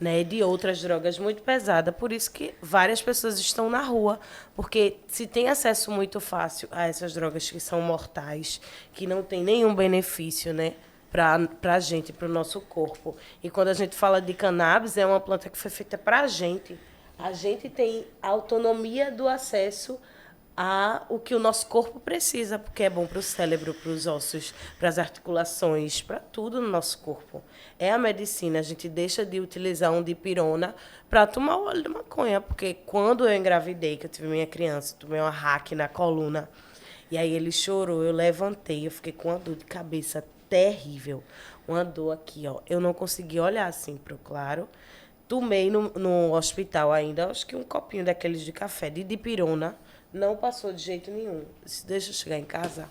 né, e de outras drogas muito pesadas. Por isso que várias pessoas estão na rua, porque se tem acesso muito fácil a essas drogas que são mortais, que não tem nenhum benefício, né, para a gente, para o nosso corpo. E quando a gente fala de cannabis, é uma planta que foi feita para a gente. A gente tem autonomia do acesso a o que o nosso corpo precisa, porque é bom para o cérebro, para os ossos, para as articulações, para tudo no nosso corpo. É a medicina. A gente deixa de utilizar um dipirona para tomar o óleo de maconha, porque quando eu engravidei, que eu tive minha criança, tomei uma hack na coluna, e aí ele chorou, eu levantei, eu fiquei com uma dor de cabeça terrível. Uma dor aqui, ó. Eu não consegui olhar assim pro claro. Tomei no hospital ainda, acho que um copinho daqueles de café, de dipirona. Não passou de jeito nenhum. Disse, deixa eu chegar em casa.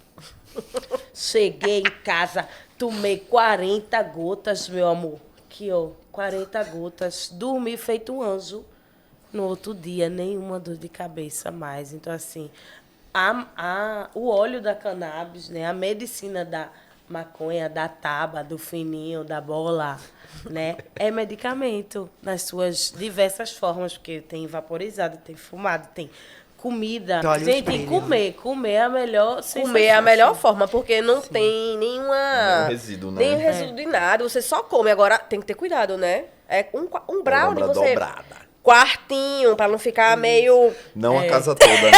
Cheguei em casa, tomei 40 gotas, meu amor. Aqui, ó, 40 gotas. Dormi feito um anjo. No outro dia, nenhuma dor de cabeça mais. Então, assim, o óleo da cannabis, né? A medicina da maconha, da taba, do fininho, da bola, né? É medicamento nas suas diversas formas, porque tem vaporizado, tem fumado, tem comida. Olha os Gente, brilhos. comer é a melhor Comer é a sensação. melhor forma, porque não tem nenhuma... Nenhum resíduo, né? Nenhum resíduo de nada, você só come. Agora, tem que ter cuidado, né? É um brownie, Lembra você... dobrada. Quartinho, pra não ficar meio... Não a casa toda, né?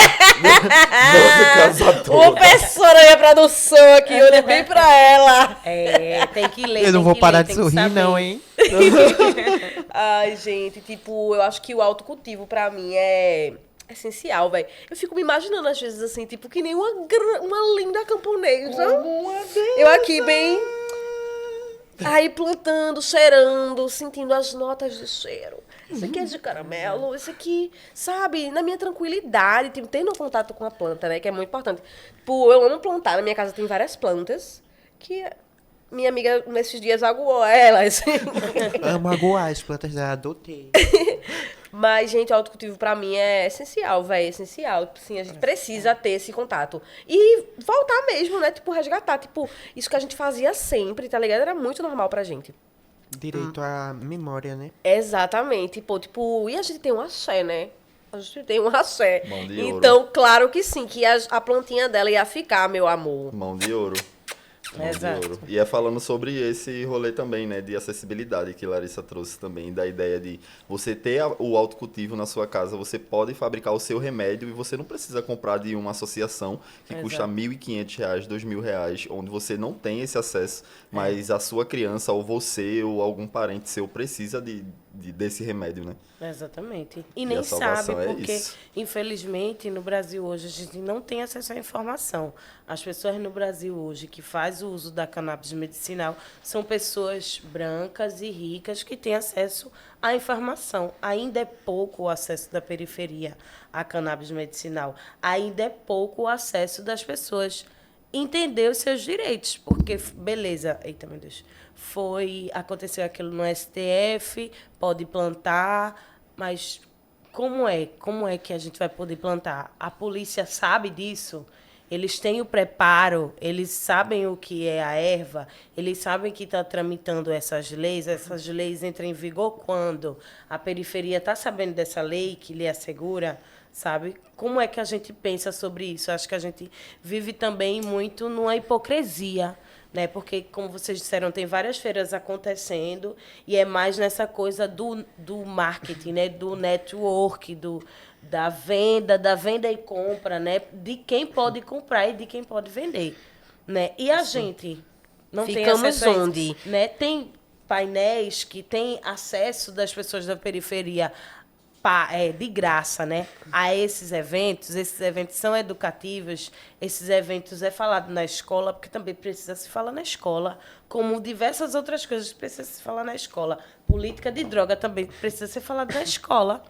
Não a casa Uma toda. pessoa da minha produção aqui, olhei bem pra ela. É, tem que ler. Eu não tem vou que parar ler, de tem que sorrir, saber. não, hein? Ai, gente, tipo, eu acho que o autocultivo pra mim é essencial, velho. Eu fico me imaginando às vezes assim, tipo, que nem uma linda camponesa. Eu aqui bem... Aí plantando, cheirando, sentindo as notas de cheiro. Isso aqui é de caramelo, isso aqui, sabe, na minha tranquilidade, tipo, tendo contato com a planta, né, que é muito importante. Tipo, eu amo plantar, na minha casa tem várias plantas, que minha amiga nesses dias aguou elas. Amo aguar as plantas da adotei. Mas, gente, o autocultivo pra mim é essencial, velho, é essencial. Sim, a gente precisa ter esse contato. E voltar mesmo, né, tipo, resgatar, tipo, isso que a gente fazia sempre, tá ligado? Era muito normal pra gente. Direito à memória, né? Exatamente. Pô, tipo, e a gente tem um axé, né? A gente tem um axé. Mão de ouro. Então, claro que sim, que a plantinha dela ia ficar, meu amor. Mão de ouro. Mão de Exato. ouro. E é falando sobre esse rolê também, né, de acessibilidade que Larissa trouxe também, da ideia de você ter o autocultivo na sua casa, você pode fabricar o seu remédio e você não precisa comprar de uma associação que custa Exato. R$ 1.500, R$ 2.000, onde você não tem esse acesso, mas a sua criança ou você ou algum parente seu precisa desse remédio, né? Exatamente. E E nem a salvação sabe, é porque, isso. infelizmente, no Brasil hoje, a gente não tem acesso à informação. As pessoas no Brasil hoje que fazem o uso da cannabis medicinal são pessoas brancas e ricas que têm acesso à informação. Ainda é pouco o acesso da periferia à cannabis medicinal. Ainda é pouco o acesso das pessoas entender os seus direitos, porque, beleza, eita, meu Deus, aconteceu aquilo no STF, pode plantar, mas como é que a gente vai poder plantar? A polícia sabe disso? Eles têm o preparo, eles sabem o que é a erva, eles sabem que está tramitando essas leis entram em vigor quando? A periferia está sabendo dessa lei que lhe assegura, sabe? Como é que a gente pensa sobre isso? Acho que a gente vive também muito numa hipocrisia, né? Porque, como vocês disseram, tem várias feiras acontecendo e é mais nessa coisa do marketing, né? Do network, da venda e compra, né? De quem pode comprar e de quem pode vender, né? E a gente não tem Ficamos acesso a isso, onde? né? Tem painéis que têm acesso das pessoas da periferia de graça, né? A esses eventos são educativos, esses eventos é falado na escola, porque também precisa se falar na escola, como diversas outras coisas que precisa se falar na escola. Política de droga também precisa ser falada na escola,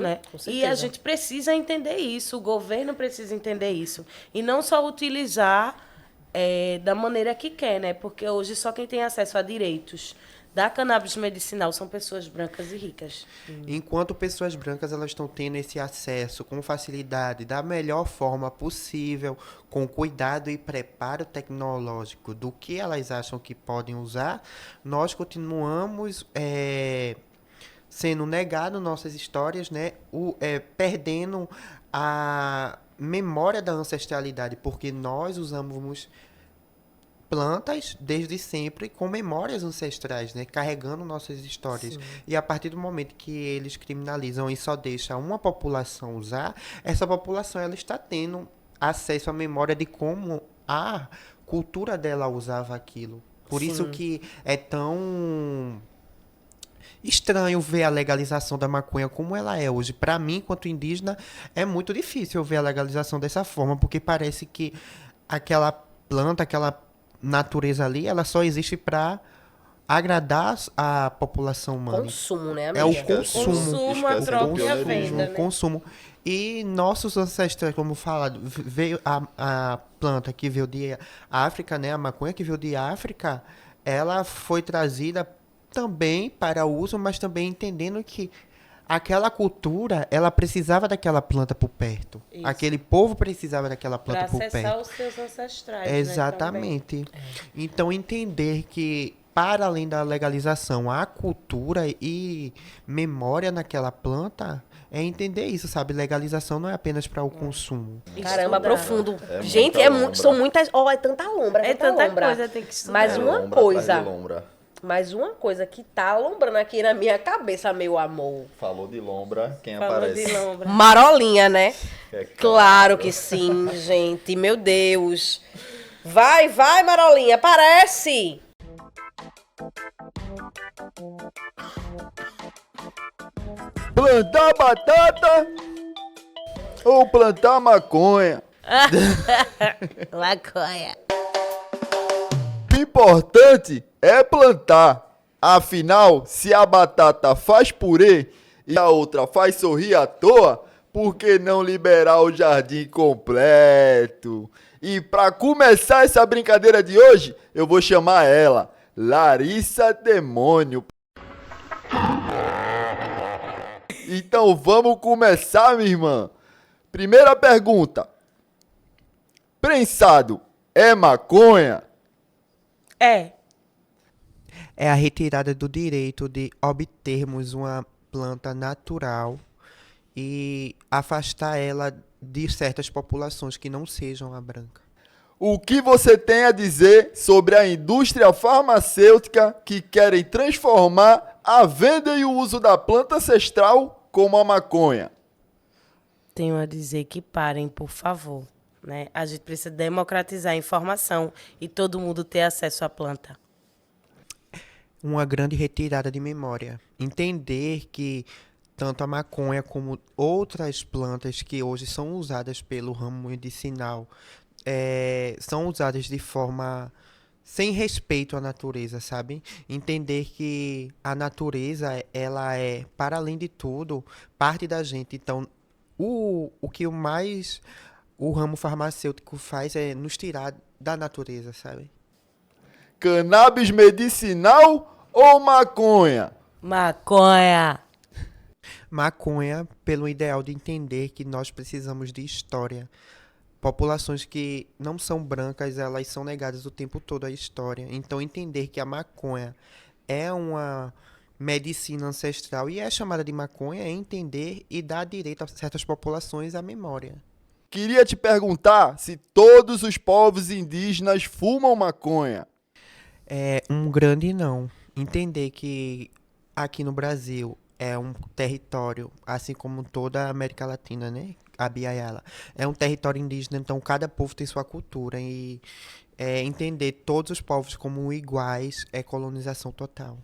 né? com E certeza. a gente precisa entender isso, o governo precisa entender isso. E não só utilizar da maneira que quer, né? Porque hoje só quem tem acesso a direitos da cannabis medicinal são pessoas brancas e ricas. Enquanto pessoas brancas elas estão tendo esse acesso com facilidade, da melhor forma possível, com cuidado e preparo tecnológico do que elas acham que podem usar, nós continuamos sendo negados nossas histórias, né? Perdendo a memória da ancestralidade, porque nós usamos plantas desde sempre com memórias ancestrais, né? Carregando nossas histórias. Sim. E a partir do momento que eles criminalizam e só deixam uma população usar, essa população ela está tendo acesso à memória de como a cultura dela usava aquilo. Por Sim. isso que é tão estranho ver a legalização da maconha como ela é hoje. Para mim, enquanto indígena, é muito difícil ver a legalização dessa forma, porque parece que aquela planta, aquela natureza ali, ela só existe para agradar a população humana. Consumo, né, É o amiga? Consumo, a Esquece troca do e a pioneirismo. venda, O né? consumo. E nossos ancestrais, como falado, veio a planta que veio de África, né, a maconha que veio de África, ela foi trazida também para uso, mas também entendendo que aquela cultura, ela precisava daquela planta por perto. Isso. Aquele povo precisava daquela Para planta por acessar perto. os seus ancestrais, né, Exatamente. Então, entender que, para além da legalização, há cultura e memória naquela planta, é entender isso, sabe? Legalização não é apenas para o consumo. também. Caramba, Estudar. profundo. É Gente, muita lombra. são muitas. Ó, é tanta lombra, É tanta tanta lombra. coisa, tem que estudar. Mas É uma lombra coisa. atrás de lombra. Mas uma coisa que tá alombrando aqui na minha cabeça, meu amor. Falou de lombra, quem Falou aparece? de lombra. Marolinha, né? É Claro que sim, gente. Meu Deus. Vai, Marolinha, aparece! Plantar batata ou plantar maconha? Maconha. O importante é plantar. Afinal, se a batata faz purê e a outra faz sorrir à toa, por que não liberar o jardim completo? E para começar essa brincadeira de hoje, eu vou chamar ela, Larissa Demônio. Então vamos começar, minha irmã. Primeira pergunta. Prensado é maconha? É. É a retirada do direito de obtermos uma planta natural e afastar ela de certas populações que não sejam a branca. O que você tem a dizer sobre a indústria farmacêutica que querem transformar a venda e o uso da planta ancestral como a maconha? Tenho a dizer que parem, por favor. Né? A gente precisa democratizar a informação e todo mundo ter acesso à planta. Uma grande retirada de memória. Entender que tanto a maconha como outras plantas que hoje são usadas pelo ramo medicinal são usadas de forma sem respeito à natureza, sabe? Entender que a natureza, ela é, para além de tudo, parte da gente. Então, o que mais o ramo farmacêutico faz é nos tirar da natureza, sabe? Cannabis medicinal ou maconha? Maconha. Maconha, pelo ideal de entender que nós precisamos de história. Populações que não são brancas, elas são negadas o tempo todo à história. Então, entender que a maconha é uma medicina ancestral e é chamada de maconha é entender e dar direito a certas populações à memória. Queria te perguntar se todos os povos indígenas fumam maconha. É um grande não. Entender que aqui no Brasil é um território, assim como toda a América Latina, né? A Biayala. É um território indígena, então cada povo tem sua cultura. E entender todos os povos como iguais é colonização total.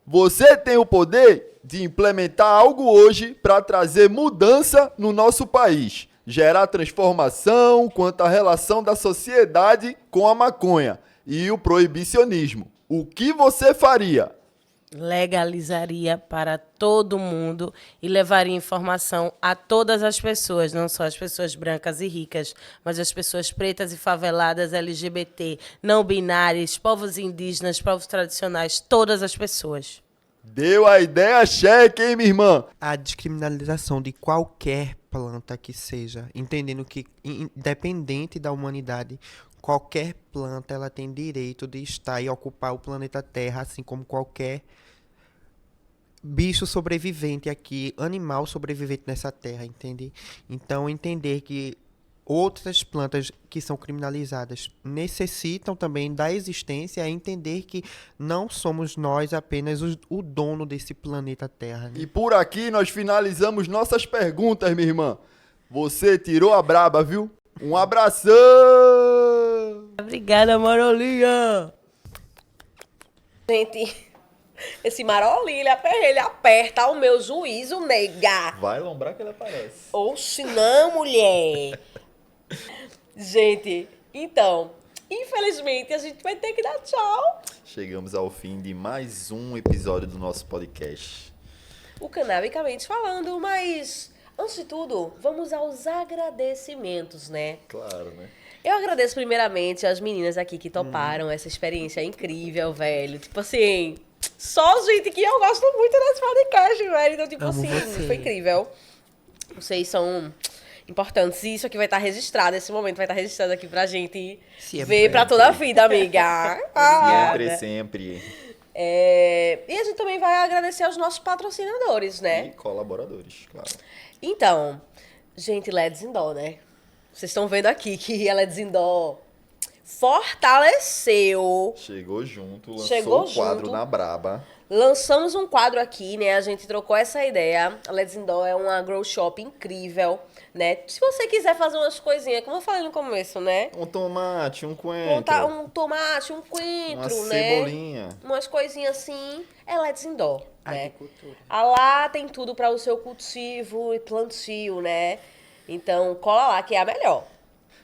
Você tem o poder de implementar algo hoje para trazer mudança no nosso país, gerar transformação quanto à relação da sociedade com a maconha e o proibicionismo. O que você faria? Legalizaria para todo mundo e levaria informação a todas as pessoas, não só as pessoas brancas e ricas, mas as pessoas pretas e faveladas, LGBT, não binárias, povos indígenas, povos tradicionais, todas as pessoas. Deu a ideia cheque, hein, minha irmã? A descriminalização de qualquer planta que seja, entendendo que, independente da humanidade, qualquer planta ela tem direito de estar e ocupar o planeta Terra, assim como qualquer bicho sobrevivente aqui, animal sobrevivente nessa terra, entende? Então, entender que outras plantas que são criminalizadas necessitam também da existência, é entender que não somos nós apenas o dono desse planeta Terra. Né? E por aqui nós finalizamos nossas perguntas, minha irmã. Você tirou a braba, viu? Um abração! Obrigada, Marolinha! Gente, esse Marolinha, ele aperta o meu juízo, nega. Vai lombrar que ele aparece. Oxe, não, mulher. Gente, então, infelizmente, a gente vai ter que dar tchau. Chegamos ao fim de mais um episódio do nosso podcast. O Canabicamente falando, mas antes de tudo, vamos aos agradecimentos, né? Claro, né? Eu agradeço primeiramente as meninas aqui que toparam essa experiência incrível, velho. Tipo assim, só gente que eu gosto muito desse podcast, velho. Então, tipo Amo assim, você. foi incrível. Vocês são importantes. E isso aqui vai estar registrado, esse momento vai estar registrado aqui pra gente Sempre. ver pra toda a vida, amiga. Ah. Sempre, sempre. E a gente também vai agradecer aos nossos patrocinadores, né? E colaboradores, claro. Então, gente, Let's Indoor, né? Vocês estão vendo aqui que a Let's Indoor fortaleceu. Chegou junto, lançou Chegou o quadro junto. na Braba. Lançamos um quadro aqui, né? A gente trocou essa ideia. A Let's Indoor é uma grow shop incrível, né? Se você quiser fazer umas coisinhas, como eu falei no começo, né? Um tomate, um coentro, Montar um tomate, um uma coentro, né? cebolinha. Umas coisinhas assim. É Let's Indoor, né? Agricultura. Lá tem tudo para o seu cultivo e plantio, né? Então, cola lá que é a melhor.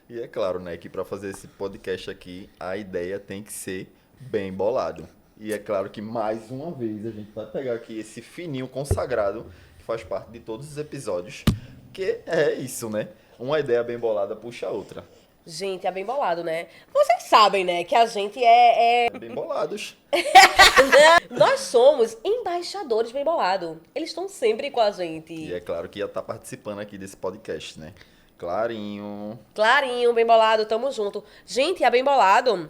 E é claro, né, que para fazer esse podcast aqui, a ideia tem que ser bem bolado. E é claro que mais uma vez a gente vai pegar aqui esse fininho consagrado que faz parte de todos os episódios, que é isso, né? Uma ideia bem bolada puxa a outra. Gente, é bem bolado, né? Vocês sabem, né, que a gente é... Bem bolados. Nós somos embaixadores bem bolado. Eles estão sempre com a gente. E é claro que ia estar participando aqui desse podcast, né? Clarinho. Clarinho, bem bolado, tamo junto. Gente, a Bem Bolado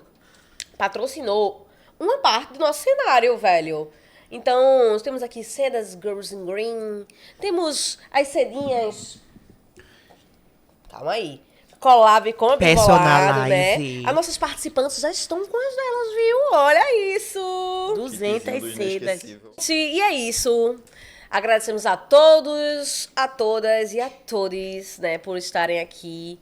patrocinou uma parte do nosso cenário, velho. Então, nós temos aqui sedas Girls in Green, temos as sedinhas... Calma aí. Collab com a Bem Bolado, né? Personalize. As nossas participantes já estão com as delas, viu? Olha isso! 200 Kitzinho do sedas. inesquecível. E é isso. Agradecemos a todos, a todas e a todos, né, por estarem aqui.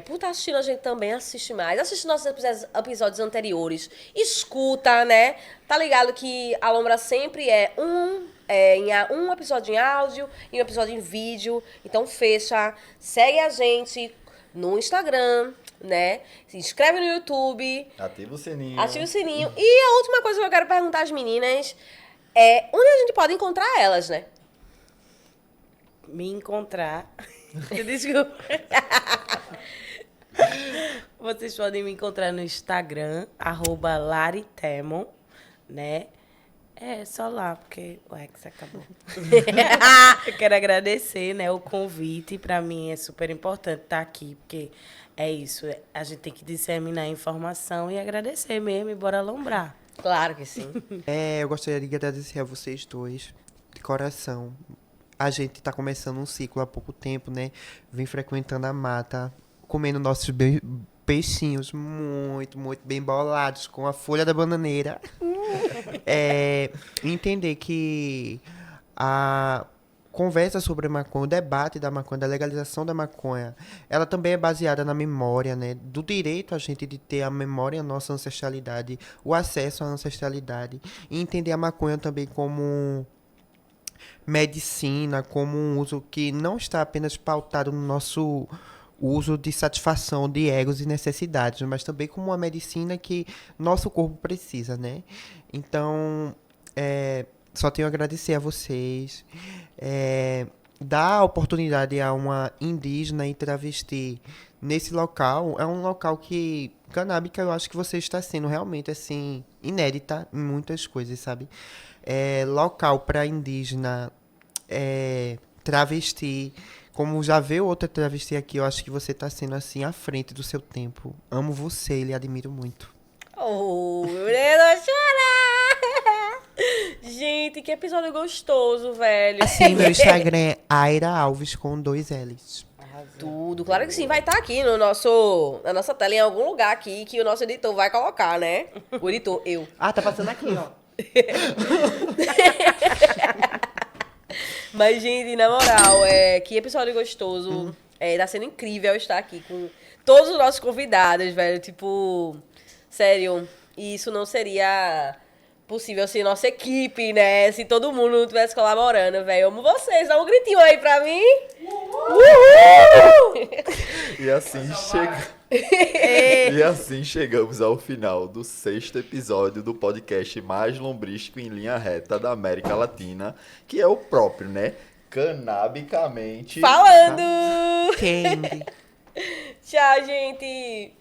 Por estar assistindo a gente também, assiste mais. Assiste nossos episódios anteriores. Escuta, né? Tá ligado que a Lombra sempre é um episódio em áudio e um episódio em vídeo. Então fecha. Segue a gente no Instagram, né? Se inscreve no YouTube. Ativa o sininho. Ativa o sininho. E a última coisa que eu quero perguntar às meninas é onde a gente pode encontrar elas, né? Me encontrar. Desculpa. Vocês podem me encontrar no Instagram, @laritemon, né? É, só lá, porque o X acabou. Eu quero agradecer, né, o convite. Para mim é super importante estar aqui, porque é isso. A gente tem que disseminar a informação e agradecer mesmo e bora lombrar. Claro que sim. Eu gostaria de agradecer a vocês dois, de coração. A gente tá começando um ciclo há pouco tempo, né? Vem frequentando a mata, comendo nossos peixinhos muito, muito bem bolados com a folha da bananeira. Entender que a conversa sobre a maconha, o debate da maconha, da legalização da maconha, ela também é baseada na memória, né? Do direito a gente de ter a memória, a nossa ancestralidade, o acesso à ancestralidade. E entender a maconha também como medicina, como um uso que não está apenas pautado no nosso uso de satisfação de egos e necessidades, mas também como uma medicina que nosso corpo precisa, né? Então, só tenho a agradecer a vocês, dar a oportunidade a uma indígena e travesti nesse local. É um local que, canábica, eu acho que você está sendo realmente, assim, inédita em muitas coisas, sabe? Local para indígena, travesti. Como já veio outra travesti aqui, eu acho que você tá sendo, assim, à frente do seu tempo. Amo você e lhe admiro muito. Oh, eu não chorar! Gente, que episódio gostoso, velho. Assim, meu Instagram é Aira Alves com 2 L's. Tudo, claro que sim. Vai estar aqui na nossa tela, em algum lugar aqui, que o nosso editor vai colocar, né? O editor, eu. Ah, tá passando aqui, ó. Mas, gente, na moral, que episódio gostoso. Tá sendo incrível estar aqui com todos os nossos convidados, velho. Tipo, sério, isso não seria possível se nossa equipe, né? Se todo mundo não estivesse colaborando, velho. Eu amo vocês. Dá um gritinho aí pra mim. E assim E assim chegamos ao final do 6º episódio do podcast mais lombrístico em linha reta da América Latina, que é o próprio, né? Canabicamente Falando! Candy. Tchau, gente!